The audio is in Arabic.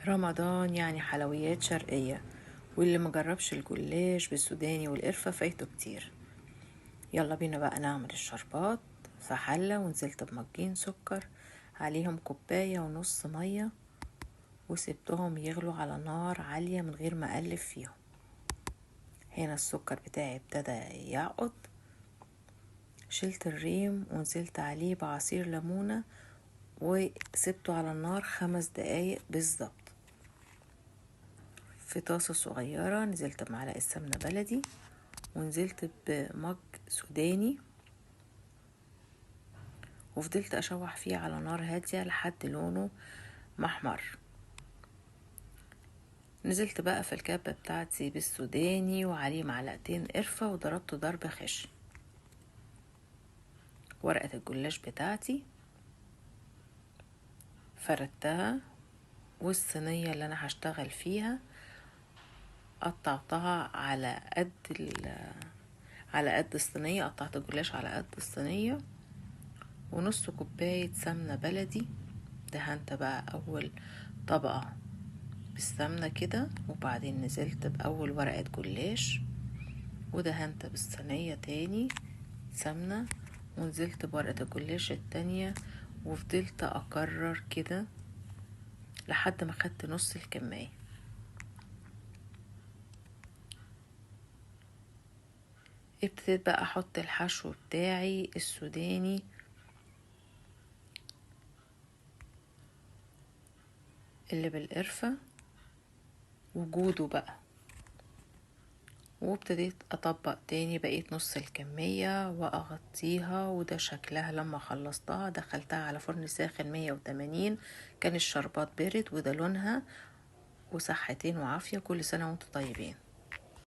رمضان يعني حلويات شرقية، واللي مجربش الجلاش بالسوداني والقرفة فايته كتير. يلا بينا بقى نعمل الشربات. في حلة ونزلت بمجين سكر، عليهم كوباية ونص مية، وسبتهم يغلوا على نار عالية من غير ما أقلب فيهم. هنا السكر بتاعي ابتدى يعقد، شلت الريم ونزلت عليه بعصير ليمونة وسبته على النار 5 دقايق بالظبط. في طاسة صغيرة نزلت بمعلقة سمنة بلدي، ونزلت بمج سوداني، وفضلت أشوح فيه على نار هادية لحد لونه محمر. نزلت بقى في الكبة بتاعتي بالسوداني وعليه معلقتين قرفة وضربته ضرب خشن. ورقة الجلاش بتاعتي فردتها، والصينية اللي أنا هشتغل فيها قطعتها على قد الصينية. قطعت الجلاش على قد الصينية، ونص كوباية سمنة بلدي. دهنت بقى أول طبقة بالسمنة كده، وبعدين نزلت بأول ورقة جلاش، ودهنت بالصينية تاني سمنة، ونزلت بورقة الجلاش التانية، وفضلت أكرر كده لحد ما خدت نص الكمية. ابتديت بقى أحط الحشو بتاعي السوداني اللي بالقرفة وجوده بقى، وابتديت اطبق تاني بقيت نص الكمية واغطيها. وده شكلها لما خلصتها. دخلتها على فرن ساخن 180، كان الشربات بارد، وده لونها. وصحتين وعافية، كل سنة وانتم طيبين.